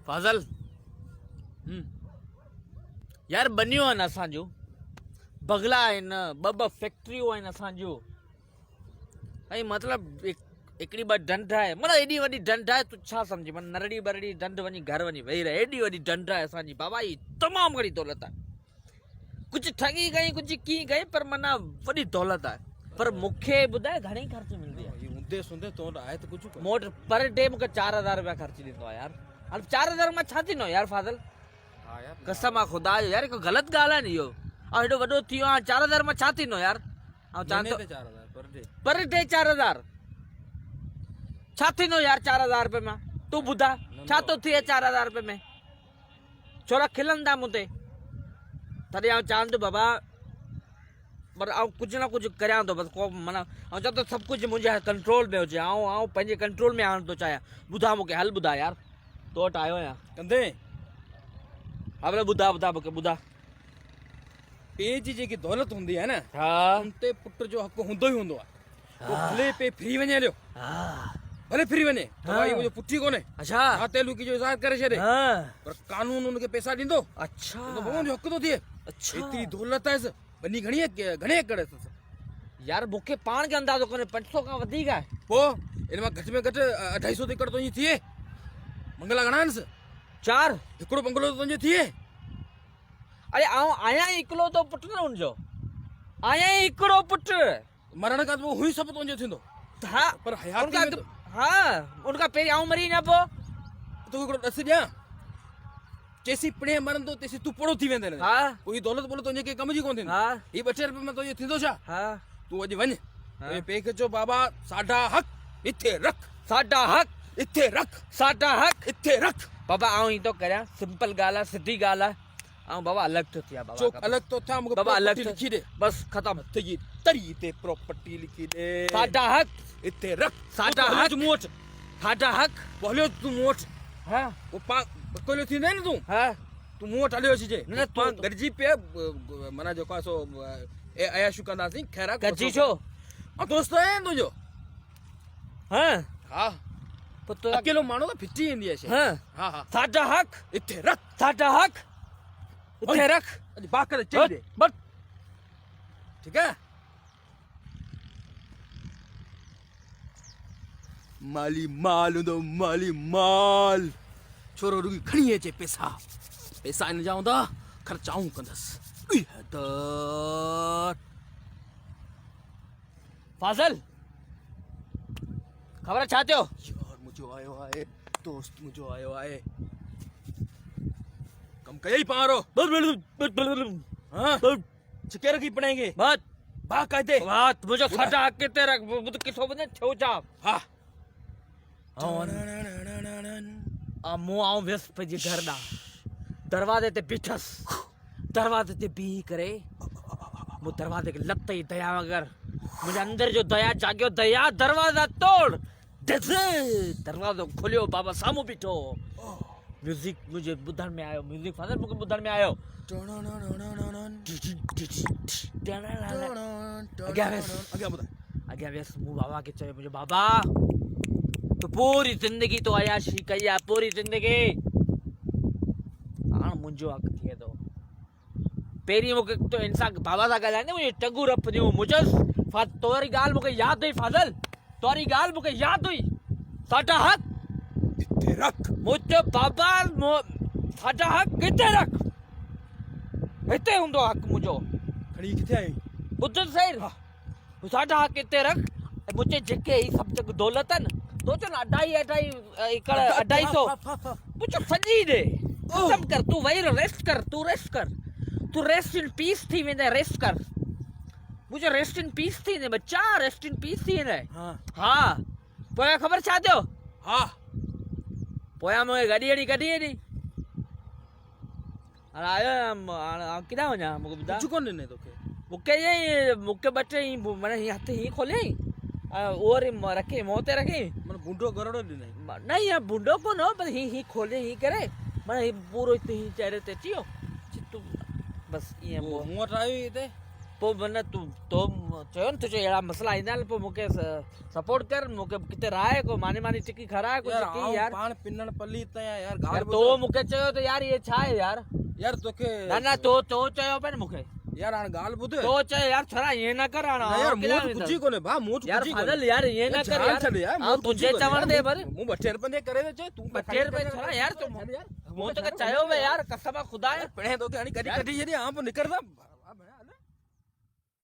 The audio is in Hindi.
फाज़ल यार बनियो आहिनि असांजो बगला आहिनि ॿ फैक्ट्रियूं आहिनि असांजो ऐं मतिलबु हिकिड़ी ॿ ढंढ आहे मतिलबु एॾी वॾी ढंढ आहे तू छा सम्झी माना नरड़ी बरड़ी ढंढ वञी घर वञी वेही रहे एॾी वॾी ढंढ आहे असांजी बाबा ही तमामु घणी दौलत आहे कुझु ठगी गई कुझु कीअं गई पर माना वॾी दौलत आहे पर मूंखे ॿुधाए घणी ख़र्च मिलंदी आहे ऊंधे सूंधे तो आहे त कुझु मूं वटि पर डे मूंखे 4000 रुपया ख़र्च ॾींदो आहे यार हाणे 4000 मां छा थींदो यार फाज़ल हा यार कसम आहे ख़ुदा जो यार हिकु ग़लति ॻाल्हि आहे न इहो ऐं हेॾो वॾो थी वियो आहे 4000 मां छा थींदो यार ऐं चवां थो 4000 पर डे पर डे 4000 छा थींदो यार 4000 रुपये में तूं ॿुधा छा थो थिए 4000 रुपये में छोरा खिलंदा मूं ते तॾहिं आउं चवां थो बाबा पर आउं कुझु न कुझु करियां थो बसि को माना ऐं चवां थो सभु कुझु मुंहिंजे कंट्रोल में हुजे आउं पंहिंजे कंट्रोल में आणणु थो चाहियां ॿुधा मूंखे हल ॿुधा यार तो वटि आयो आहियां कंदे हा भले ॿुधा मूंखे ॿुधा पे जी जेकी दौलत हूंदी आहे न हा उन ते पुट जो हक़ हूंदो ई हूंदो आहे पोइ भले पे फ्री वञे हलियो हा भले फ्री वञे त भाई मुंहिंजो पुट ई कोन्हे अच्छा हा तेलुकी जो इज़ार करे छॾे हा पर कानून उनखे पैसा ॾींदो अच्छा त भॻवान जो हक़ थो थिए अच्छा एतिरी दौलत आहे वञी घणी घणे एकड़ आहे यार मूंखे पाण खे अंदाज़ो कोन्हे 500 खां वधीक आहे पोइ इन मां घटि में घटि 250 एकड़ तुंहिंजी थिए मंगला घणा आहिनि 4 हिकिड़ो बंगलो तुंहिंजो थिए अरे आउं आहियां ई इकलौतो पुटु न हुनजो आहियां ई हिकिड़ो पुटु मरण खां पोइ हुई सभु तुंहिंजो थींदो हा पर हयाती में हा उनखां पहिरीं आउं मरी न पोइ तोखे हिकिड़ो ॾस ॾियां चेसी पिणे मरंदो तेसी तूं पोड़ो थी वेंदे हा कोई दौलत बोलो तुंहिंजे के कम जी कोन थींदी हा ही 2 रुपए में तुंहिंजो थींदो छा हा तूं अॼु वञ पे खे चओ बाबा साडा हक़ हिते रख साडा हक़ हिते रख साडा हक़ हिते रख बाबा आउं ई थो करियां सिंपल ॻाल्हि आहे सिधी ॻाल्हि आहे आउं बाबा अलॻि थो थियां बाबा चोक अलॻि तो थियां मूंखे बाबा अलॻि property लिखी ॾे बस ख़तम त ये तरी ते प्रॉपर्टी लिखी ॾे साडा हक़ हिते रख साडा तूं हलियो हक़ तूं मूं वटि साडा हक़ पोइ हलियो तूं मूं वटि हा पोइ पाण कोलो थींदे न तूं हा तूं मूं वटि हलियो अचिजे न, तूं- पाण गॾिजी पिया माना जेको आहे सो अयाशू कंदासीं ख़ैर गॾिजी छो दोस्त आहे तुंहिंजो हा हा पुत्र अकेलो माण्हू त फिटी ईंदी आहे शइ हा हा हा साडा हक़ हिते रख साडा हक़ हिते रख अॼु बाकर चई ॾे बस ठीकु आहे माली माल हूंदो माली माल छोरो रुगी खणी अचे पैसा पैसा इन जा हूंदा ख़र्चाऊं कंदसि फाज़ल ख़बर छा थियो यार मुंहिंजो आयो आहे दोस्त मुंहिंजो आयो आहे कम कयई पारो हाँ चिके रखी पड़ेंगे बस बाकायदे बात मुझे साडा हक़ हिते रख मुझे किथो वञे थियो छा हाँ आ मूं आऊं वियुसि पंहिंजे घर ॾांहुं दरवाज़े ते बीठसि दरवाज़े ते बीही करे मूं दरवाज़े खे लत ई दया वग़ैरह मुंहिंजे अंदर जो दया जाॻियो दया दरवाज़ा तोड़ दरवाज़ो खुलियो बाबा साम्हूं बीठो म्यूज़िक मुंहिंजे ॿुधण में आयो म्यूज़िक फाज़ल मूंखे ॿुधण में आयो अॻियां वियुसि मूं बाबा खे चयो मुंहिंजो बाबा तूं पूरी ज़िंदगी तो अयाशी कई आहे पूरी ज़िंदगी हाणे मुंहिंजो हक़ थिए थो पहिरीं मूंखे तो इंसान बाबा सां ॻाल्हाईंदे मुंहिंजी टंगूं रपंदियूं मुंहिंजो तोरी ॻाल्हि मूंखे यादि हुई फाज़ल तोरी ॻाल्हि मूंखे यादि हुई साडा हक़ हिते रख मुंहिंजो बाबा साडा हक़ हिते रख हिते हूंदो हक़ मुंहिंजो खणी किथे आई ॿुध सही साडा हक़ हिते रख ऐं मुंहिंजे जेके ही सभु जेको दौलत आहिनि तो चओ न 2.5 एकड़ 250 मुंहिंजो सॼी ॾे खत्म कर तूं वेही रेस्ट कर तूं रेस्ट इन पीस थी वेंदे रेस्ट कर मुंहिंजो रेस्ट इन पीस थी वेंदे बच्चा रेस्ट इन पीस थी वेंदे हाँ हा पोयां ख़बर छा थियो हाँ पोयां मूंखे गॾी हाणे आयो हाणे किथां वञा मूंखे ॿुधाए कुझु कोन ॾिने तोखे मूंखे मूंखे ॿ टे माना हीअं हथ हीअं खोलियईं उहो वरी रखी मुंहं ते रखी माना बूंडो गरड़ो ॾिनई न हीअं बूंडो कोन हो बसि हीअं खोले हीअं करे माना हीअ पूरो हिते हीअं चहिरे ते अची वियो तूं बसि ईअं मूं वटि आयो हिते पोइ मन तूं तो चयो न तुंहिंजो अहिड़ा मसला ईंदा आहिनि पोइ मूंखे सपोर्ट कर मूंखे किथे राहे को मानी मानी टिकी खाराए कुझु यार की आऊं यार पाण पिनण पली त यार यार गाल तो मूंखे चयो त यार इहे छा आहे यार यार तोखे न न तो चयो पिया न मूंखे यार हाणे गाल ॿुध तो चयो यार छड़ा ईअं न कर हाणे यार आउं केॾांहुं मूं वेंदुसि? कुझी कोन्हे भा मूं यार कुझी फादल यार ईअं न कर जान यार छॾ यार आउं तुंहिंजे चवण दे पर मूं 2 रुपए जे करे चए तूं 2 रुपए छड़ा यार तूं मूं तोखे चयो पिया यार कसम ख़ुदा पिणे तोखे हाणे कढी छॾी आऊं पोइ निकिरंदा